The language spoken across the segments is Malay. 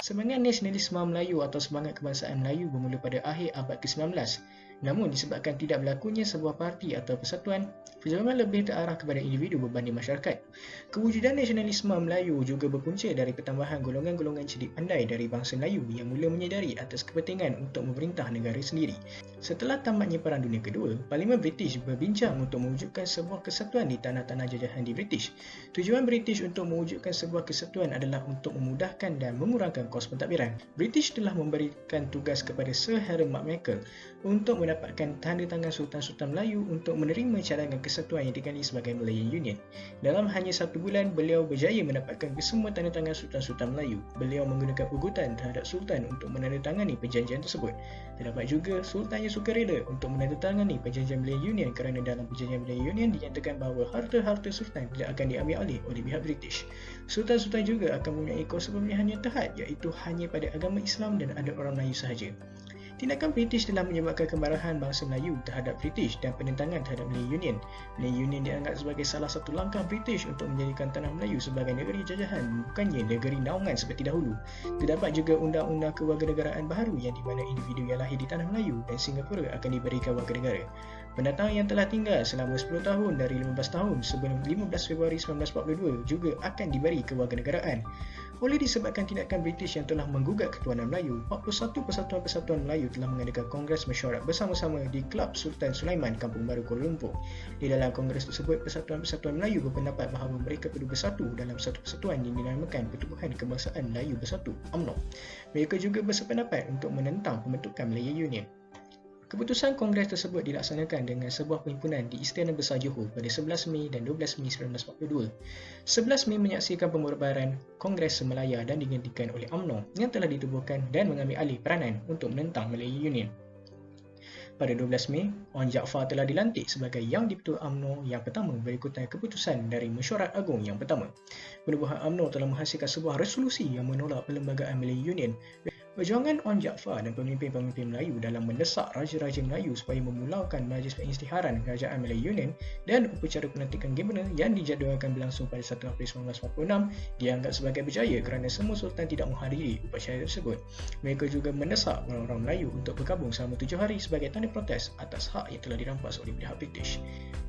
Semangat nasionalisme Melayu atau semangat kebangsaan Melayu bermula pada akhir abad ke-19. Namun disebabkan tidak berlakunya sebuah parti atau persatuan, perjuangan lebih terarah kepada individu berbanding masyarakat. Kewujudan nasionalisme Melayu juga berpunca dari pertambahan golongan-golongan cerdik pandai dari bangsa Melayu yang mula menyedari atas kepentingan untuk memerintah negara sendiri. Setelah tamatnya Perang Dunia Kedua, Parlimen British berbincang untuk mewujudkan sebuah kesatuan di tanah-tanah jajahan di British. Tujuan British untuk mewujudkan sebuah kesatuan adalah untuk memudahkan dan mengurangkan kos pentadbiran. British telah memberikan tugas kepada Sir Harry McMaster untuk mendapatkan tanda tangan Sultan-Sultan Melayu untuk menerima cadangan kesatuan yang dikenali sebagai Malayan Union. Dalam hanya 1 bulan, beliau berjaya mendapatkan kesemua tanda tangan Sultan-Sultan Melayu. Beliau menggunakan ugutan terhadap Sultan untuk menandatangani perjanjian tersebut. Terdapat juga Sultan yang sukarela untuk menandatangani perjanjian Malayan Union kerana dalam perjanjian Malayan Union dinyatakan bahawa harta-harta Sultan tidak akan diambil alih oleh pihak British. Sultan-Sultan juga akan mempunyai kuasa pemilihan yang terhad, iaitu hanya pada agama Islam dan adat orang Melayu sahaja. Tindakan British telah menyebabkan kemarahan bangsa Melayu terhadap British dan penentangan terhadap Malayan Union. Malayan Union dianggap sebagai salah satu langkah British untuk menjadikan tanah Melayu sebagai negeri jajahan, bukannya negeri naungan seperti dahulu. Terdapat juga undang-undang kewarganegaraan baharu yang di mana individu yang lahir di tanah Melayu dan Singapura akan diberikan warga negara. Pendatang yang telah tinggal selama 10 tahun dari 15 tahun sebelum 15 Februari 1942 juga akan diberi kewarganegaraan. Oleh disebabkan tindakan British yang telah menggugat ketuanan Melayu, 41 persatuan-persatuan Melayu telah mengadakan Kongres Mesyuarat bersama-sama di Klub Sultan Sulaiman, Kampung Baru, Kuala Lumpur. Di dalam kongres tersebut, persatuan-persatuan Melayu berpendapat bahawa mereka perlu bersatu dalam satu persatuan yang dinamakan Pertubuhan Kebangsaan Melayu Bersatu, UMNO. Mereka juga bersependapat untuk menentang pembentukan Malayan Union. Keputusan Kongres tersebut dilaksanakan dengan sebuah perhimpunan di Istana Besar Johor pada 11 Mei dan 12 Mei 1942. 11 Mei menyaksikan pembubaran Kongres Semelaya dan digantikan oleh UMNO yang telah ditubuhkan dan mengambil alih peranan untuk menentang Malayan Union. Pada 12 Mei, Wan Jaafar telah dilantik sebagai Yang di-Pertua UMNO yang pertama berikutan keputusan dari Mesyuarat Agung yang pertama. Penubuhan UMNO telah menghasilkan sebuah resolusi yang menolak perlembagaan Malayan Union. Perjuangan Wan Jaafar dan pemimpin-pemimpin Melayu dalam mendesak Raja-Raja Melayu supaya memulaukan Majlis Pengisytiharan Kerajaan Malayan Union dan upacara pelantikan Gabenor yang dijadualkan berlangsung pada 1 April 1946 dianggap sebagai berjaya kerana semua Sultan tidak menghadiri upacara tersebut. Mereka juga mendesak orang-orang Melayu untuk bergabung selama 7 hari sebagai tanda protes atas hak yang telah dirampas oleh pihak British.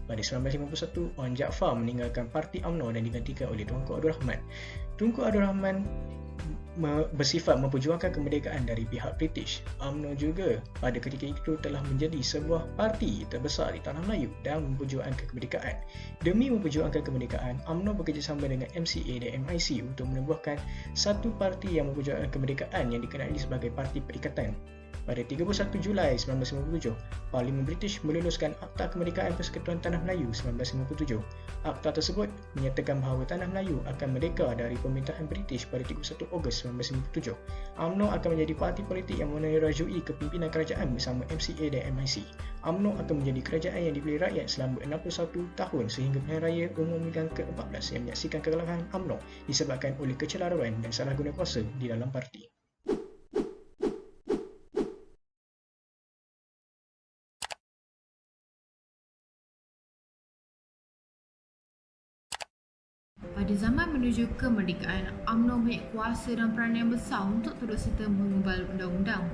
Pada 1951, Wan Jaafar meninggalkan parti UMNO dan digantikan oleh Tunku Abdul Rahman. Tunku Abdul Rahman bersifat memperjuangkan kemerdekaan dari pihak British. UMNO juga pada ketika itu telah menjadi sebuah parti terbesar di tanah Melayu dan memperjuangkan kemerdekaan. Demi memperjuangkan kemerdekaan, UMNO bekerjasama dengan MCA dan MIC untuk menubuhkan satu parti yang memperjuangkan kemerdekaan yang dikenali sebagai Parti Perikatan. Pada 31 Julai 1957, Parlimen British meluluskan Akta Kemerdekaan Persekutuan Tanah Melayu 1957. Akta tersebut menyatakan bahawa Tanah Melayu akan merdeka dari pemerintahan British pada 31 Ogos 1957. UMNO akan menjadi parti politik yang menerajui kepimpinan kerajaan bersama MCA dan MIC. UMNO akan menjadi kerajaan yang dipilih rakyat selama 61 tahun sehingga pilihan raya umum yang ke-14 yang menyaksikan kekalahan UMNO disebabkan oleh kecelaruan dan salah guna kuasa di dalam parti. Pada zaman menuju kemerdekaan, UMNO mempunyai kuasa dan peranan yang besar untuk turut serta mengubah undang-undang.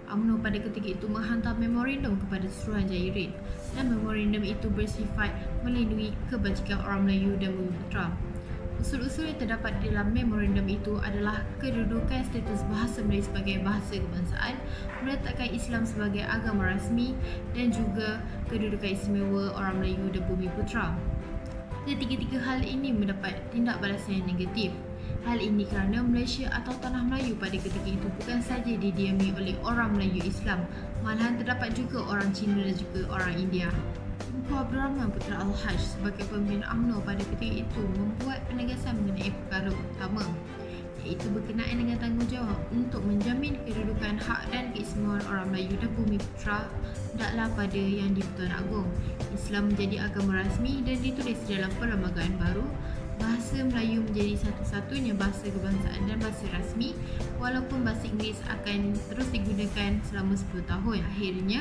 UMNO pada ketika itu menghantar memorandum kepada Suruhanjaya Red dan memorandum itu bersifat melindungi kebajikan orang Melayu dan Bumiputera. Usul-usul yang terdapat di dalam memorandum itu adalah kedudukan status bahasa Melayu sebagai bahasa kebangsaan, meletakkan Islam sebagai agama rasmi dan juga kedudukan istimewa orang Melayu dan Bumiputera. Ketiga-tiga hal ini mendapat tindak balasan yang negatif. Hal ini kerana Malaysia atau Tanah Melayu pada ketika itu bukan saja didiami oleh orang Melayu Islam, malahan terdapat juga orang Cina dan juga orang India. Tunku Abdul Rahman Putra Al-Haj sebagai pemimpin UMNO pada ketika itu membuat penegasan mengenai perkara utama, iaitu berkenaan dengan tanggungjawab untuk menjamin kedudukan hak dan keistimewaan orang Melayu dan Bumiputera hendaklah pada Yang di-Pertuan Agong. Islam menjadi agama rasmi dan ditulis dalam perlembagaan baru. Bahasa Melayu menjadi satu-satunya bahasa kebangsaan dan bahasa rasmi, walaupun bahasa Inggeris akan terus digunakan selama 10 tahun. Akhirnya,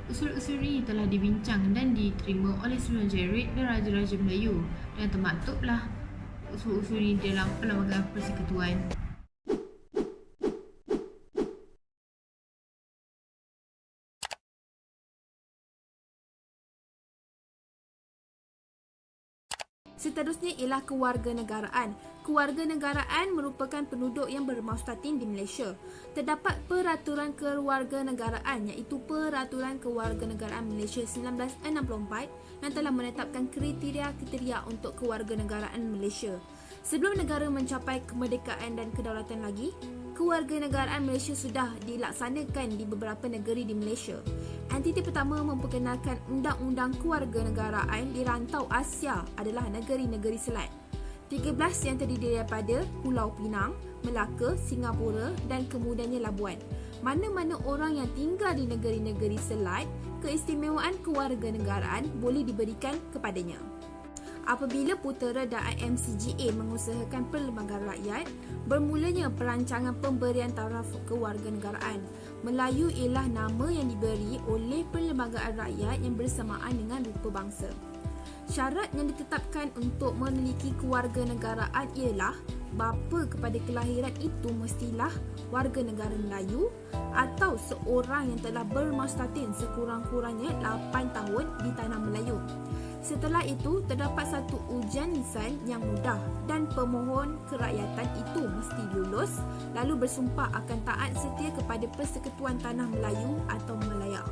usul-usul ini telah dibincang dan diterima oleh Suruhanjaya Red dan Raja-Raja Melayu dan termaktublah usul-usul ini dalam Perlembagaan Persekutuan. Seterusnya ialah kewarganegaraan. Kewarganegaraan merupakan penduduk yang bermaustatin di Malaysia. Terdapat peraturan kewarganegaraan iaitu Peraturan Kewarganegaraan Malaysia 1964 yang telah menetapkan kriteria-kriteria untuk kewarganegaraan Malaysia. Sebelum negara mencapai kemerdekaan dan kedaulatan lagi, kewarganegaraan Malaysia sudah dilaksanakan di beberapa negeri di Malaysia. Entiti pertama memperkenalkan undang-undang kewarganegaraan di rantau Asia adalah negeri-negeri Selat. 13 yang terdiri daripada Pulau Pinang, Melaka, Singapura dan kemudiannya Labuan. Mana-mana orang yang tinggal di negeri-negeri Selat, keistimewaan kewarganegaraan boleh diberikan kepadanya. Apabila Putera dan IMCGA mengusahakan perlembagaan rakyat, bermulanya perancangan pemberian taraf kewarganegaraan. Melayu ialah nama yang diberi oleh perlembagaan rakyat yang bersamaan dengan rupa bangsa. Syarat yang ditetapkan untuk memiliki kewarganegaraan ialah bapa kepada kelahiran itu mestilah warga negara Melayu atau seorang yang telah bermaustatin sekurang-kurangnya 8 tahun di tanah Melayu. Setelah itu, terdapat satu ujian lisan yang mudah dan pemohon kerakyatan itu mesti lulus lalu bersumpah akan taat setia kepada Persekutuan Tanah Melayu atau Melaya.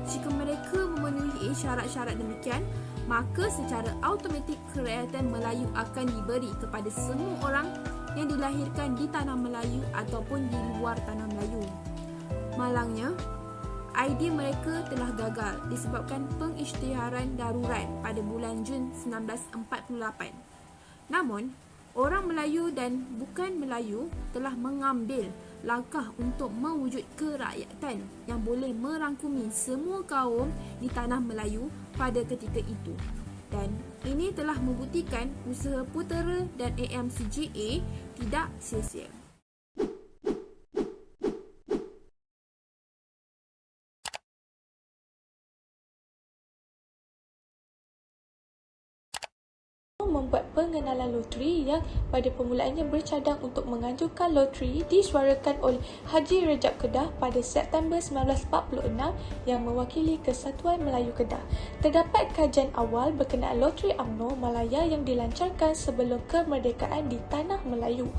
Jika mereka memenuhi syarat-syarat demikian, maka secara automatik kerakyatan Melayu akan diberi kepada semua orang yang dilahirkan di Tanah Melayu ataupun di luar Tanah Melayu. Malangnya, idea mereka telah gagal disebabkan pengisytiharan darurat pada bulan Jun 1948. Namun, orang Melayu dan bukan Melayu telah mengambil langkah untuk mewujud kerakyatan yang boleh merangkumi semua kaum di tanah Melayu pada ketika itu. Dan ini telah membuktikan usaha Putera dan AMCGA tidak sia-sia. Membuat pengenalan loteri yang pada permulaannya bercadang untuk menganjurkan loteri disuarakan oleh Haji Rajab Kedah pada September 1946 yang mewakili Kesatuan Melayu Kedah. Terdapat kajian awal berkenaan loteri UMNO Malaya yang dilancarkan sebelum kemerdekaan di Tanah Melayu.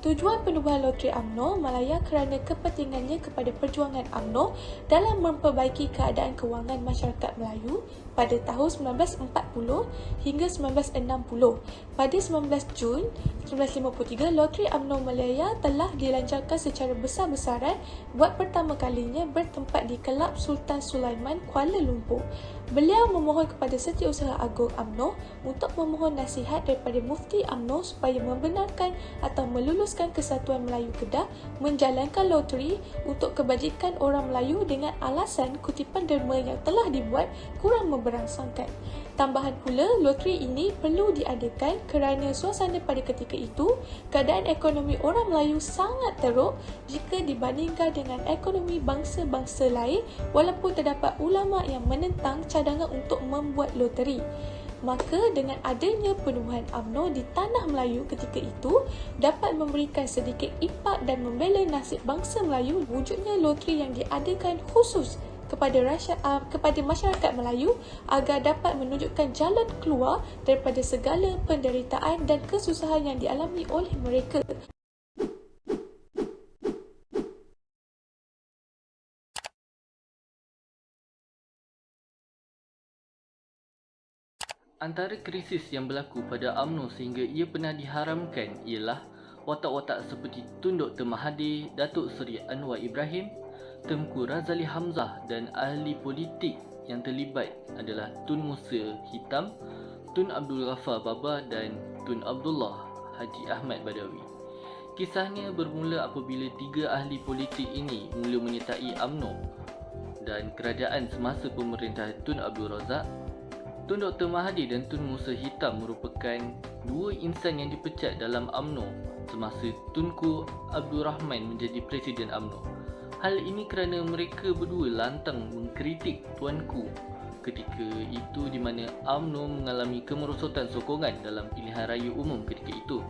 Tujuan penubuhan loteri UMNO Malaya kerana kepentingannya kepada perjuangan UMNO dalam memperbaiki keadaan kewangan masyarakat Melayu pada tahun 1940 hingga 1960. Pada 19 Jun 1953, loteri UMNO Malaya telah dilancarkan secara besar-besaran buat pertama kalinya bertempat di Kelab Sultan Sulaiman, Kuala Lumpur. Beliau memohon kepada Setiausaha Agung UMNO untuk memohon nasihat daripada Mufti UMNO supaya membenarkan atau meluluskan Kesatuan Melayu Kedah menjalankan loteri untuk kebajikan orang Melayu dengan alasan kutipan derma yang telah dibuat kurang memberangsangkan. Tambahan pula, loteri ini perlu diadakan kerana suasana pada ketika itu, keadaan ekonomi orang Melayu sangat teruk jika dibandingkan dengan ekonomi bangsa-bangsa lain walaupun terdapat ulama yang menentang cadangan untuk membuat loteri. Maka dengan adanya penubuhan UMNO di Tanah Melayu ketika itu dapat memberikan sedikit impak dan membela nasib bangsa Melayu wujudnya loteri yang diadakan khusus kepada masyarakat Melayu agar dapat menunjukkan jalan keluar daripada segala penderitaan dan kesusahan yang dialami oleh mereka. Antara krisis yang berlaku pada UMNO sehingga ia pernah diharamkan ialah watak-watak seperti Tun Dr. Mahathir, Datuk Seri Anwar Ibrahim, Tengku Razali Hamzah dan ahli politik yang terlibat adalah Tun Musa Hitam, Tun Abdul Ghaffar Baba dan Tun Abdullah Haji Ahmad Badawi. Kisahnya bermula apabila tiga ahli politik ini mula menyertai UMNO dan kerajaan semasa pemerintahan Tun Abdul Razak. Tun Dr. Mahathir dan Tun Musa Hitam merupakan dua insan yang dipecat dalam UMNO semasa Tunku Abdul Rahman menjadi Presiden UMNO. Hal ini kerana mereka berdua lantang mengkritik Tuanku ketika itu di mana UMNO mengalami kemerosotan sokongan dalam pilihan raya umum ketika itu.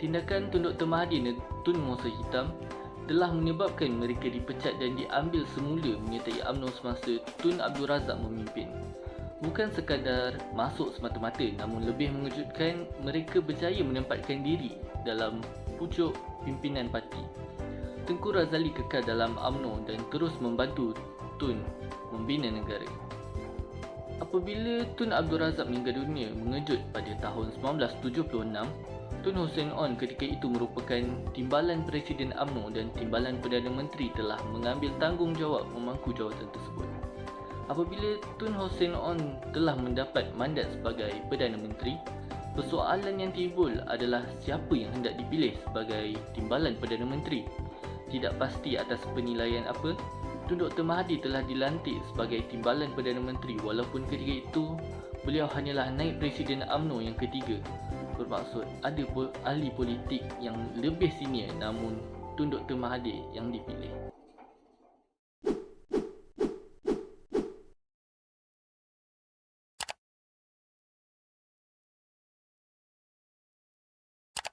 Tindakan Tun Dr. Mahathir dan Tun Musa Hitam telah menyebabkan mereka dipecat dan diambil semula menyertai UMNO semasa Tun Abdul Razak memimpin. Bukan sekadar masuk semata-mata, namun lebih mengejutkan, mereka berjaya menempatkan diri dalam pucuk pimpinan parti. Tengku Razali kekal dalam UMNO dan terus membantu Tun membina negara. Apabila Tun Abdul Razak meninggal dunia mengejut pada tahun 1976, Tun Hussein On ketika itu merupakan timbalan Presiden UMNO dan timbalan Perdana Menteri telah mengambil tanggungjawab memangku jawatan tersebut. Apabila Tun Hussein On telah mendapat mandat sebagai Perdana Menteri, persoalan yang timbul adalah siapa yang hendak dipilih sebagai timbalan Perdana Menteri. Tidak pasti atas penilaian apa, Tun Dr. Mahathir telah dilantik sebagai timbalan Perdana Menteri walaupun ketika itu beliau hanyalah naib Presiden UMNO yang ketiga. Bermaksud ada ahli politik yang lebih senior namun Tun Dr. Mahathir yang dipilih.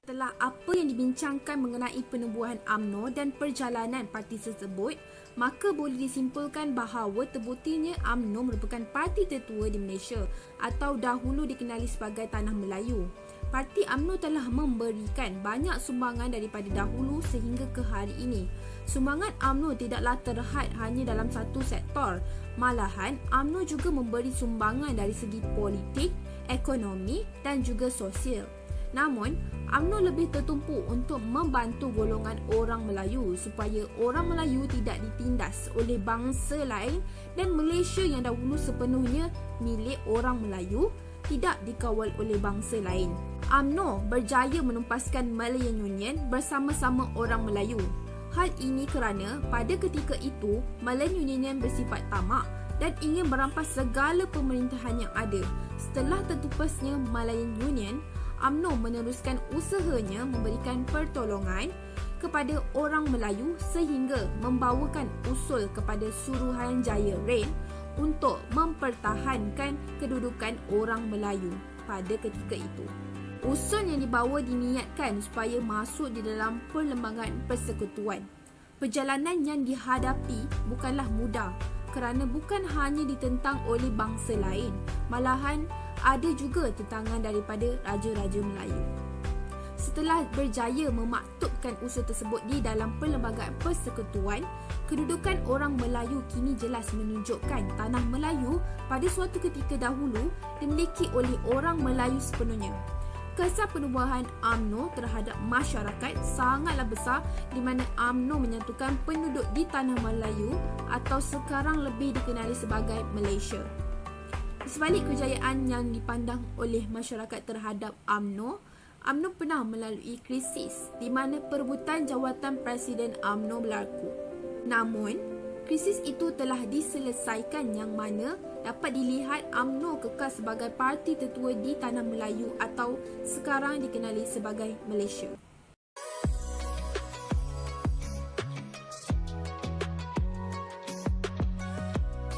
Setelah apa yang dibincangkan mengenai penubuhan UMNO dan perjalanan parti tersebut, maka boleh disimpulkan bahawa terbuktinya UMNO merupakan parti tertua di Malaysia atau dahulu dikenali sebagai Tanah Melayu. Parti UMNO telah memberikan banyak sumbangan daripada dahulu sehingga ke hari ini. Sumbangan UMNO tidaklah terhad hanya dalam satu sektor. Malahan, UMNO juga memberi sumbangan dari segi politik, ekonomi dan juga sosial. Namun, UMNO lebih tertumpu untuk membantu golongan orang Melayu supaya orang Melayu tidak ditindas oleh bangsa lain dan Malaysia yang dahulu sepenuhnya milik orang Melayu tidak dikawal oleh bangsa lain. UMNO berjaya menumpaskan Malayan Union bersama-sama orang Melayu. Hal ini kerana pada ketika itu Malayan Union bersifat tamak dan ingin merampas segala pemerintahan yang ada. Setelah tertupasnya Malayan Union, UMNO meneruskan usahanya memberikan pertolongan kepada orang Melayu sehingga membawakan usul kepada Suruhanjaya Reign untuk mempertahankan kedudukan orang Melayu pada ketika itu. Usul yang dibawa diniatkan supaya masuk di dalam perlembagaan persekutuan. Perjalanan yang dihadapi bukanlah mudah kerana bukan hanya ditentang oleh bangsa lain, malahan ada juga tentangan daripada raja-raja Melayu. Setelah berjaya memaktubkan usul tersebut di dalam perlembagaan persekutuan, kedudukan orang Melayu kini jelas menunjukkan tanah Melayu pada suatu ketika dahulu dimiliki oleh orang Melayu sepenuhnya. Kesan penubuhan UMNO terhadap masyarakat sangatlah besar di mana UMNO menyatukan penduduk di tanah Melayu atau sekarang lebih dikenali sebagai Malaysia. Di sebalik kejayaan yang dipandang oleh masyarakat terhadap UMNO, UMNO pernah melalui krisis di mana perebutan jawatan Presiden UMNO berlaku. Namun, krisis itu telah diselesaikan yang mana dapat dilihat UMNO kekal sebagai parti tertua di tanah Melayu atau sekarang dikenali sebagai Malaysia.